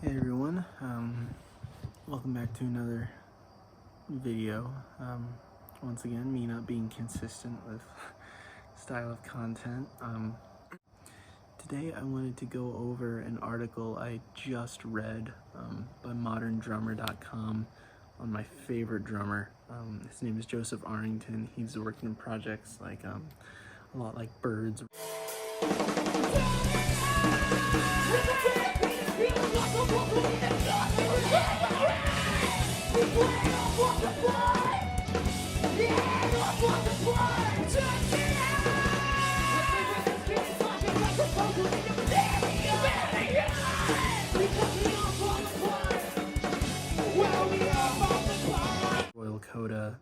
Hey everyone, welcome back to another video. Once again, me not being consistent with style of content. Today I wanted to go over an article I just read by moderndrummer.com on my favorite drummer. His name is Joseph Arrington. He's working in projects like a lot like Birds. Royal Coda.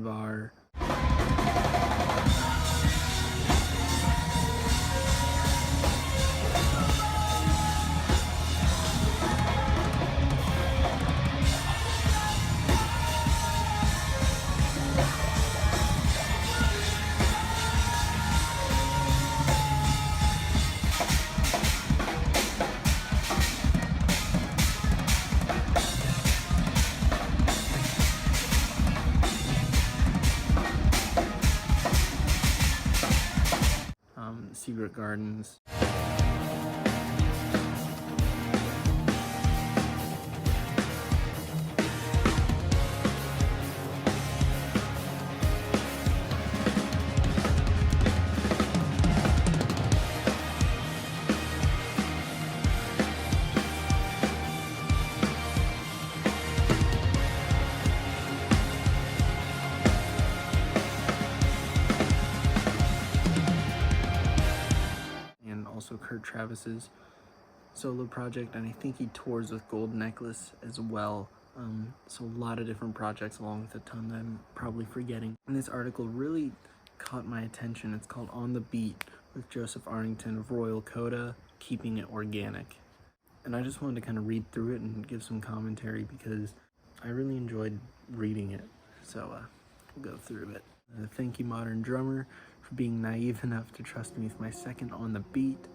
Var. Secret Gardens. Also Kurt Travis's solo project, and I think he tours with Gold Necklace as well. So a lot of different projects along with a ton that I'm probably forgetting. And this article really caught my attention. It's called On the Beat with Joseph Arrington of Royal Coda, Keeping It Organic. And I just wanted to kind of read through it and give some commentary because I really enjoyed reading it. So we'll go through it. Thank you, Modern Drummer, for being naive enough to trust me with my second On the Beat.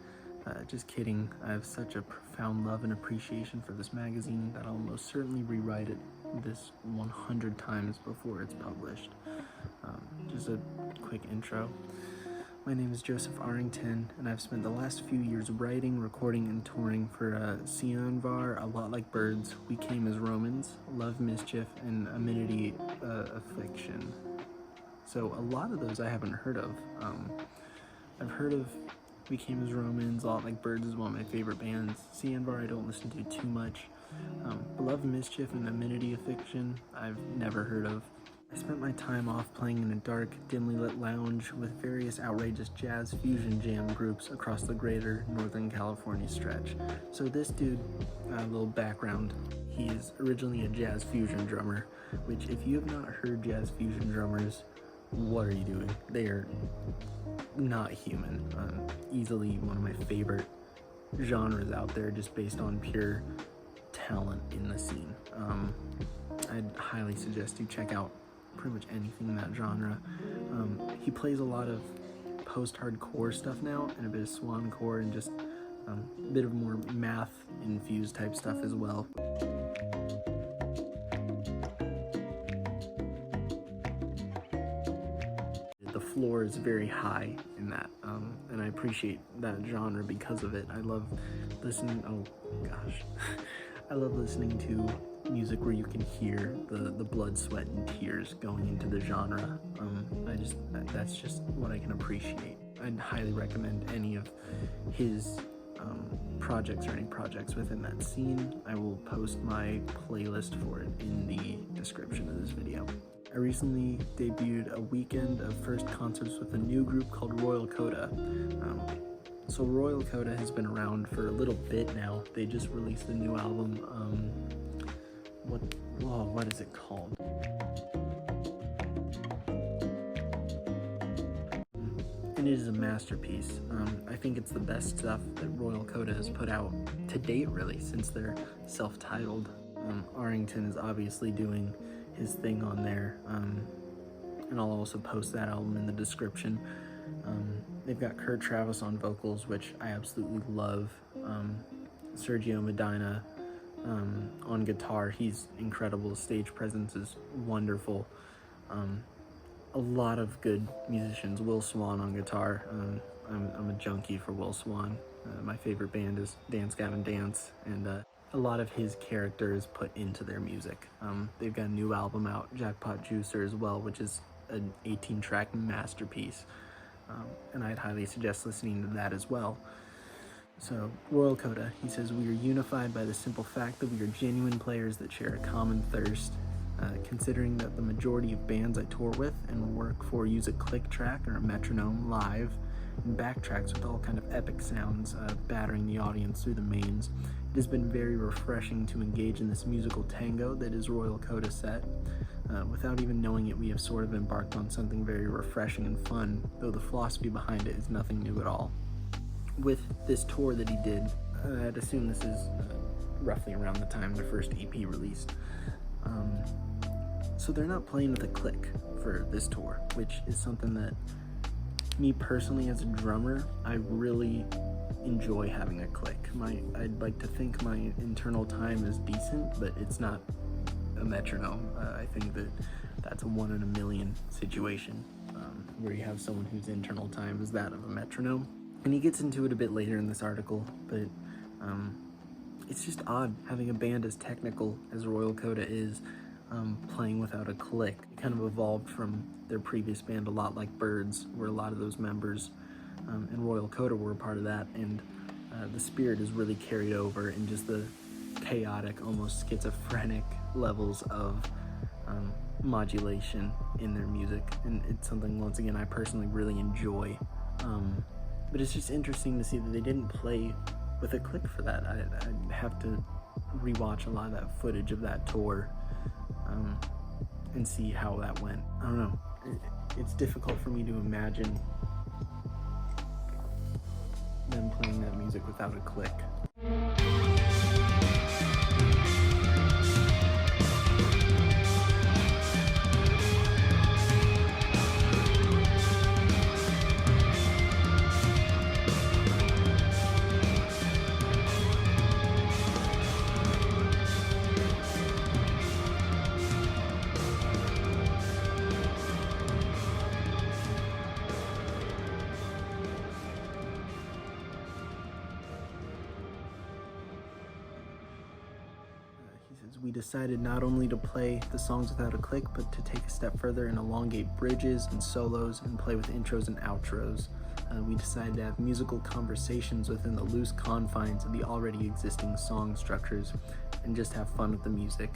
Just kidding. I have such a profound love and appreciation for this magazine that I'll most certainly rewrite it this 100 times before it's published. Just a quick intro. My name is Joseph Arrington, and I've spent the last few years writing, recording, and touring for Var, A Lot Like Birds, We Came as Romans, Love Mischief, and Amenity Affliction. So a lot of those I haven't heard of. I've heard of We Came as Romans, A Lot Like Birds is one of my favorite bands. Var I don't listen to too much. Love Mischief and Amenity Affliction I've never heard of. I spent my time off playing in a dark, dimly lit lounge with various outrageous jazz fusion jam groups across the greater Northern California stretch. So this dude, a little background, he is originally a jazz fusion drummer, which if you have not heard jazz fusion drummers, what are you doing? They are not human. Easily one of my favorite genres out there just based on pure talent in the scene. I'd highly suggest you check out pretty much anything in that genre. He plays a lot of post-hardcore stuff now and a bit of swancore and just a bit of more math-infused type stuff as well. The floor is very high in that, and I appreciate that genre because of it. I love listening, I love listening to music where you can hear the blood, sweat, and tears going into the genre. That's just what I can appreciate. I'd highly recommend any of his projects or any projects within that scene. I will post my playlist for it in the description of this video. I recently debuted a weekend of first concerts with a new group called Royal Coda. So Royal Coda has been around for a little bit now. They just released a new album. What is it called? and it is a masterpiece. I think it's the best stuff that Royal Coda has put out to date, really, since they're self-titled. Arrington is obviously doing his thing on there, and I'll also post that album in the description. They've got Kurt Travis on vocals, which I absolutely love. Sergio Medina on guitar, he's incredible. The stage presence is wonderful. A lot of good musicians. Will Swan on guitar. I'm a junkie for Will Swan. My favorite band is Dance Gavin Dance, and a lot of his character is put into their music. They've got a new album out, Jackpot Juicer, as well, which is an 18-track masterpiece, and I'd highly suggest listening to that as well. So, Royal Coda, he says, "We are unified by the simple fact that we are genuine players that share a common thirst. Considering that the majority of bands I tour with and work for use a click track or a metronome live and backtracks with all kind of epic sounds battering the audience through the mains, it has been very refreshing to engage in this musical tango that is Royal Coda set. Without even knowing it, we have sort of embarked on something very refreshing and fun, though the philosophy behind it is nothing new at all." With this tour that he did, I'd assume this is roughly around the time their first EP released. So they're not playing with a click for this tour, which is something that me personally as a drummer, I really enjoy having a click. I'd like to think my internal time is decent, but it's not a metronome. I think that's a 1 in a million situation, where you have someone whose internal time is that of a metronome. And he gets into it a bit later in this article, but it's just odd having a band as technical as Royal Coda is, playing without a click. It kind of evolved from their previous band a lot like Birds, where a lot of those members and Royal Coda were a part of that, and the spirit is really carried over in just the chaotic, almost schizophrenic levels of modulation in their music, and it's something, once again, I personally really enjoy. But it's just interesting to see that they didn't play with a click for that. I'd have to rewatch a lot of that footage of that tour and see how that went. I don't know. It's difficult for me to imagine them playing that music without a click. We decided not only to play the songs without a click, but to take a step further and elongate bridges and solos and play with intros and outros. We decided to have musical conversations within the loose confines of the already existing song structures and just have fun with the music.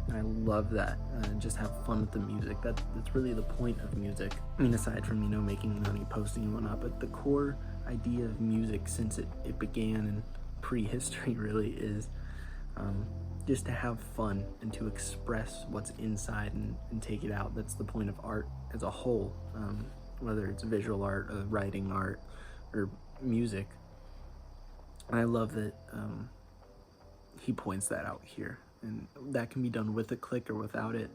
And I love that, just have fun with the music. That's really the point of music. I mean, aside from, making money, posting and whatnot, but the core idea of music since it began in prehistory really is just to have fun and to express what's inside and take it out. That's the point of art as a whole, whether it's visual art, writing art, or music. And I love that he points that out here, and that can be done with a click or without it.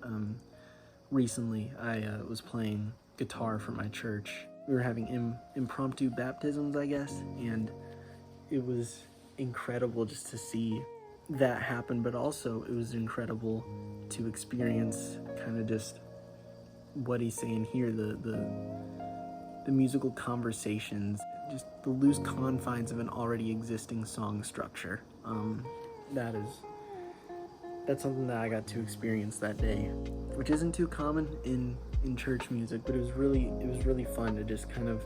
Recently, I was playing guitar for my church. We were having impromptu baptisms, I guess, and it was incredible just to see that happen, but also it was incredible to experience kind of just what he's saying here, the musical conversations, just the loose confines of an already existing song structure. That's something that I got to experience that day, which isn't too common in church music, but it was really fun to just kind of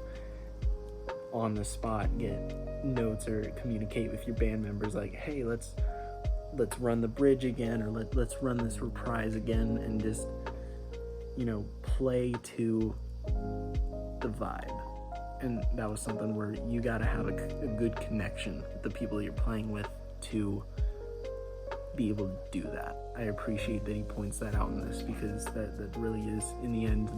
on the spot get notes or communicate with your band members like, hey, let's run the bridge again, or let's run this reprise again, and just play to the vibe. And that was something where you got to have a good connection with the people that you're playing with to be able to do that. I appreciate that he points that out in this, because that really is, in the end,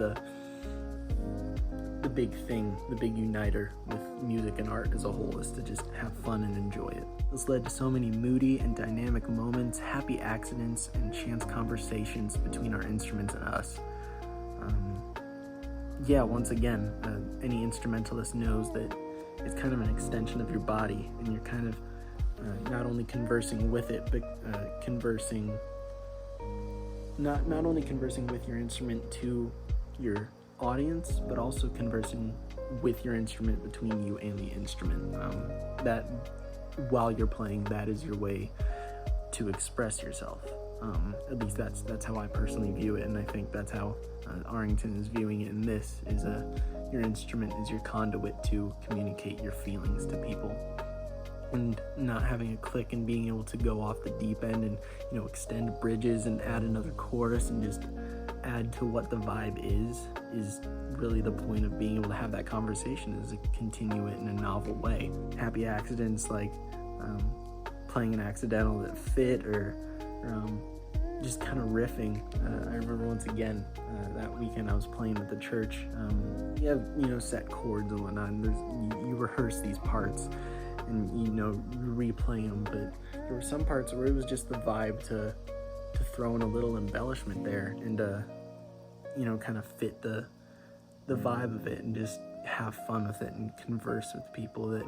the the big thing, the big uniter with music and art as a whole, is to just have fun and enjoy it. This led to so many moody and dynamic moments, happy accidents, and chance conversations between our instruments and us. Once again, any instrumentalist knows that it's kind of an extension of your body, and you're kind of not only conversing with it, but not only conversing with your instrument to your audience, but also conversing with your instrument between you and the instrument. That while you're playing, that is your way to express yourself. At least that's how I personally view it, and I think that's how Arrington is viewing it in this, is your instrument is your conduit to communicate your feelings to people. And not having a click and being able to go off the deep end and, extend bridges and add another chorus and just add to what the vibe is really the point of being able to have that conversation, is to continue it in a novel way. Happy accidents like playing an accidental that fit, or just kind of riffing. I remember once again that weekend I was playing at the church. You have set chords and whatnot, and you rehearse these parts and you replay them, but there were some parts where it was just the vibe to throw in a little embellishment there and kind of fit the vibe of it and just have fun with it and converse with people that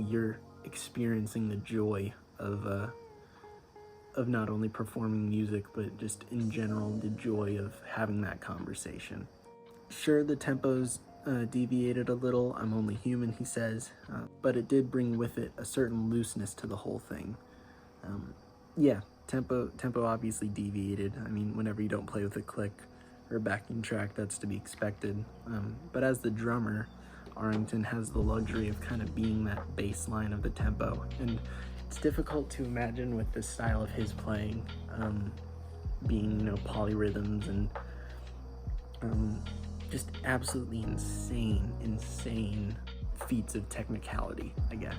you're experiencing the joy of not only performing music, but just in general the joy of having that conversation. Sure, the tempos deviated a little. I'm only human, he says, but it did bring with it a certain looseness to the whole thing. Tempo obviously deviated. I mean, whenever you don't play with a click or a backing track, that's to be expected. But as the drummer, Arrington has the luxury of kind of being that bass line of the tempo, and it's difficult to imagine with the style of his playing being polyrhythms and just absolutely insane feats of technicality, I guess.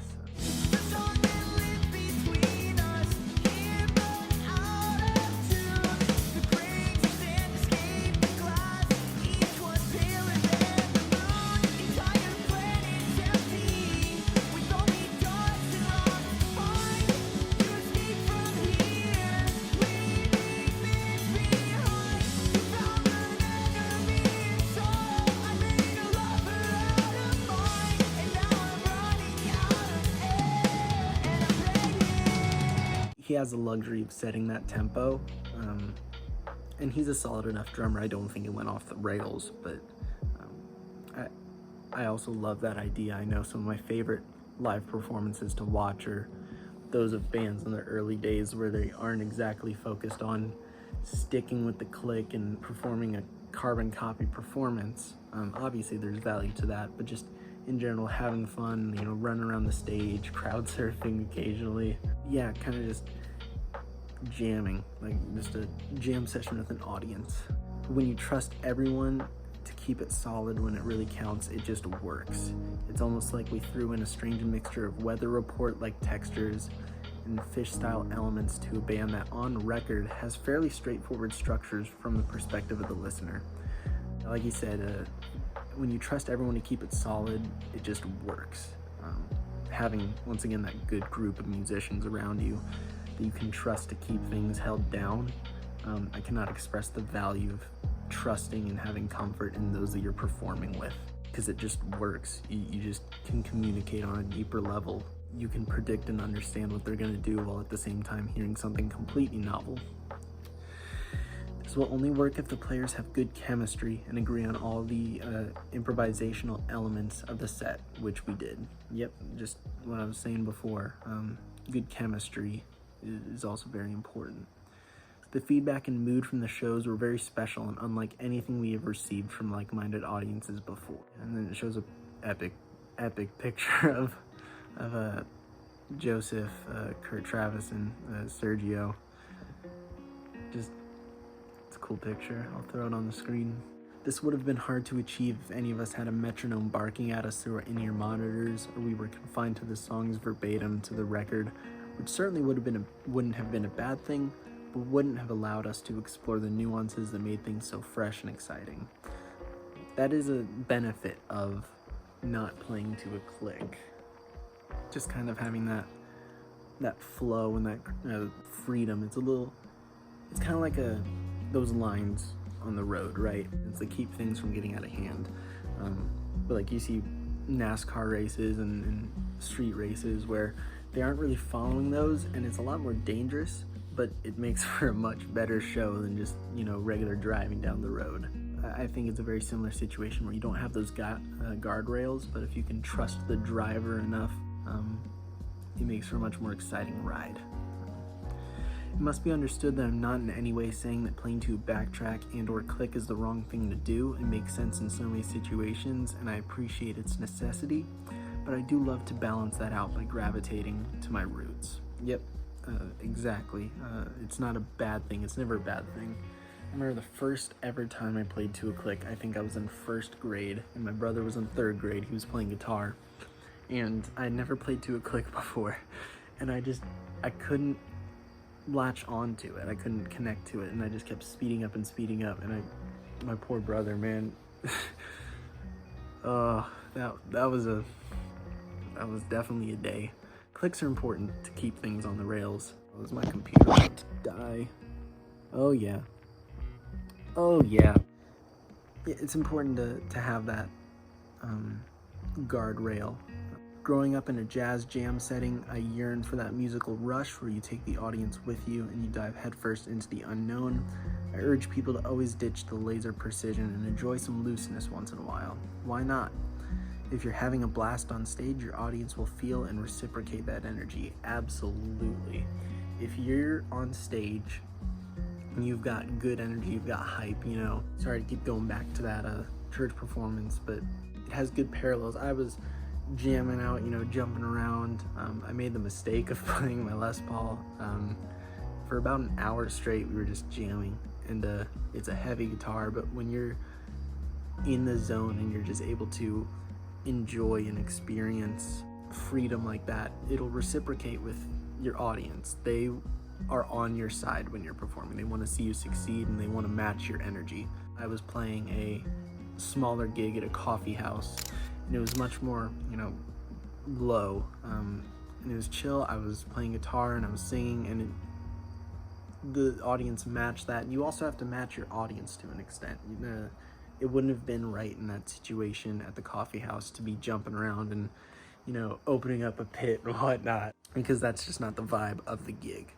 He has the luxury of setting that tempo, and he's a solid enough drummer. I don't think it went off the rails, but I also love that idea. I know some of my favorite live performances to watch are those of bands in their early days where they aren't exactly focused on sticking with the click and performing a carbon copy performance. Obviously there's value to that, but just in general, having fun, running around the stage, crowd surfing occasionally. Kind of just jamming, like just a jam session with an audience. When you trust everyone to keep it solid when it really counts, it just works. It's almost like we threw in a strange mixture of weather report-like textures and fish-style elements to a band that, on record, has fairly straightforward structures from the perspective of the listener. Like you said, when you trust everyone to keep it solid, it just works. Having, once again, that good group of musicians around you that you can trust to keep things held down, I cannot express the value of trusting and having comfort in those that you're performing with, because it just works. You just can communicate on a deeper level. You can predict and understand what they're going to do while at the same time hearing something completely novel. This will only work if the players have good chemistry and agree on all the improvisational elements of the set, which we did. Yep, just what I was saying before. Good chemistry is also very important. The feedback and mood from the shows were very special and unlike anything we have received from like-minded audiences before. And then it shows a epic picture of Joseph, Kurt Travis, and Sergio. It's a cool picture. I'll throw it on the screen. This would have been hard to achieve if any of us had a metronome barking at us through our in-ear monitors, or we were confined to the songs verbatim to the record, which certainly wouldn't have been a bad thing, but wouldn't have allowed us to explore the nuances that made things so fresh and exciting. that is a benefit of not playing to a click. Just kind of having that flow and that freedom. It's kind of like those lines on the road, right? It's to keep things from getting out of hand. But like you see NASCAR races and street races where they aren't really following those, and it's a lot more dangerous, but it makes for a much better show than just, regular driving down the road. I think it's a very similar situation where you don't have those guardrails, but if you can trust the driver enough, it makes for a much more exciting ride. It must be understood that I'm not in any way saying that playing to backtrack and or click is the wrong thing to do. It makes sense in so many situations, and I appreciate its necessity, but I do love to balance that out by gravitating to my roots. Yep, exactly. It's not a bad thing. It's never a bad thing. I remember the first ever time I played to a click, I think I was in 1st grade, and my brother was in 3rd grade. He was playing guitar, and I had never played to a click before, and I couldn't latch onto it. I couldn't connect to it, and I just kept speeding up, and my poor brother, man. That was definitely a day. Clicks are important to keep things on the rails. Was my computer about to die? Oh yeah. It's important to have that guardrail. Growing up in a jazz jam setting, I yearn for that musical rush where you take the audience with you and you dive headfirst into the unknown. I urge people to always ditch the laser precision and enjoy some looseness once in a while. Why not? If you're having a blast on stage, your audience will feel and reciprocate that energy. Absolutely. If you're on stage and you've got good energy, you've got hype, sorry to keep going back to that church performance, but it has good parallels. I was jamming out, jumping around. I made the mistake of playing my Les Paul. For about an hour straight, we were just jamming, and it's a heavy guitar, but when you're in the zone and you're just able to enjoy and experience freedom like that, it'll reciprocate with your audience. They are on your side when you're performing. They want to see you succeed, and they want to match your energy. I was playing a smaller gig at a coffee house, and it was much more, low, and it was chill. I was playing guitar and I was singing, and the audience matched that. And you also have to match your audience to an extent. It wouldn't have been right in that situation at the coffee house to be jumping around and, opening up a pit and whatnot, because that's just not the vibe of the gig.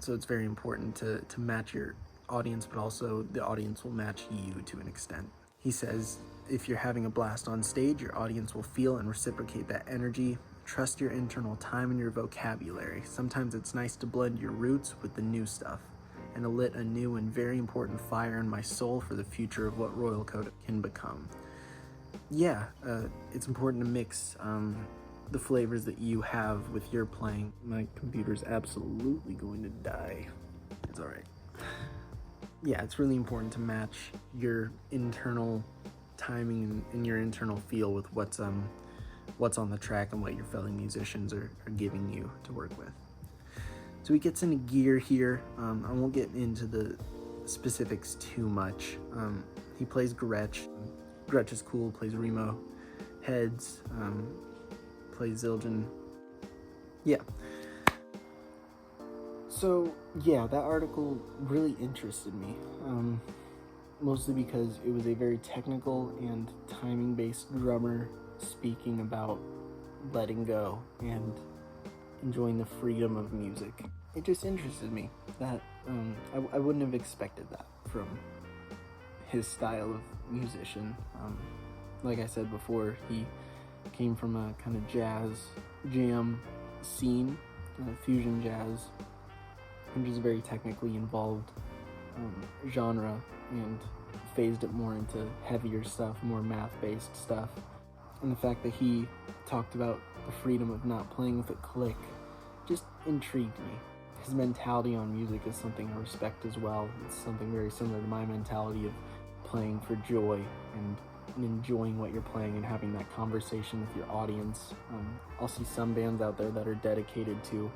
So it's very important to match your audience, but also the audience will match you to an extent. He says, if you're having a blast on stage, your audience will feel and reciprocate that energy. Trust your internal time and your vocabulary. Sometimes it's nice to blend your roots with the new stuff, and it lit a new and very important fire in my soul for the future of what Royal Coat can become. Yeah, it's important to mix the flavors that you have with your playing. My computer's absolutely going to die. It's all right. Yeah, it's really important to match your internal timing and your internal feel with what's on the track and what your fellow musicians are giving you to work with. So he gets into gear here. I won't get into the specifics too much. He plays Gretsch. Gretsch is cool, plays Remo, Heads, plays Zildjian. Yeah. So, yeah, that article really interested me. Mostly because it was a very technical and timing-based drummer speaking about letting go and enjoying the freedom of music. It just interested me. That I wouldn't have expected that from his style of musician. Like I said before, he came from a kind of jazz jam scene, fusion jazz, which is a very technically involved genre, and phased it more into heavier stuff, more math-based stuff. And the fact that he talked about the freedom of not playing with a click just intrigued me. His mentality on music is something I respect as well. It's something very similar to my mentality of playing for joy and enjoying what you're playing and having that conversation with your audience. I'll see some bands out there that are dedicated to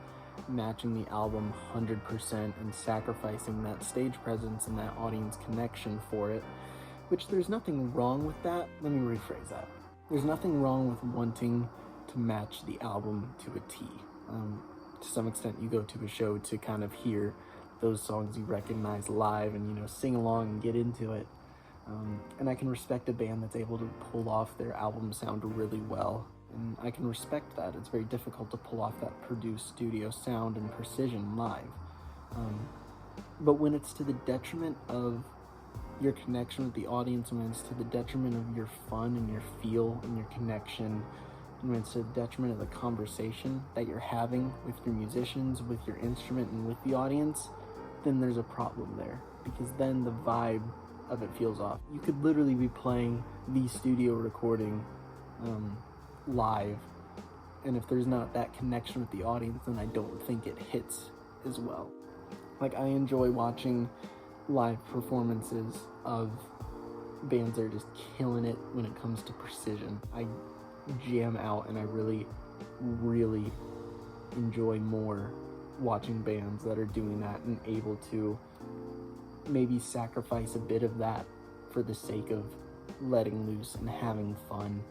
matching the album 100% and sacrificing that stage presence and that audience connection for it. which there's nothing wrong with that. Let me rephrase that. There's nothing wrong with wanting to match the album to a T. To some extent, you go to a show to kind of hear those songs you recognize live and, you know, sing along and get into it. And I can respect a band that's able to pull off their album sound really well. And I can respect that. It's very difficult to pull off that produced studio sound and precision live. But when it's to the detriment of your connection with the audience, when it's to the detriment of your fun and your feel and your connection, and when it's to the detriment of the conversation that you're having with your musicians, with your instrument, and with the audience, then there's a problem there. Because then the vibe of it feels off. You could literally be playing the studio recording live, and if there's not that connection with the audience, then I don't think it hits as well. Like, I enjoy watching live performances of bands that are just killing it when it comes to precision. I jam out, and I really, really enjoy more watching bands that are doing that and able to maybe sacrifice a bit of that for the sake of letting loose and having fun.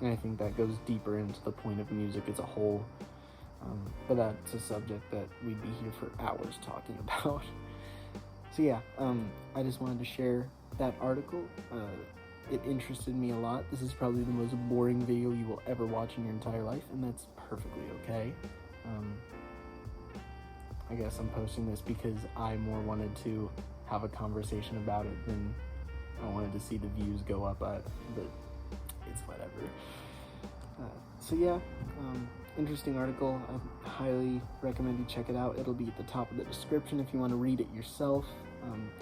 And I think that goes deeper into the point of music as a whole. But that's a subject that we'd be here for hours talking about. So yeah, I just wanted to share that article. It interested me a lot. This is probably the most boring video you will ever watch in your entire life, and that's perfectly okay. I guess I'm posting this because I more wanted to have a conversation about it than I wanted to see the views go up, but it's whatever. So yeah, interesting article. I highly recommend you check it out. It'll be at the top of the description if you want to read it yourself.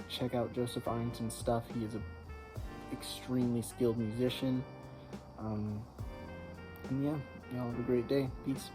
Check out Joseph Arrington's stuff. He is an extremely skilled musician. And yeah, y'all have a great day. Peace.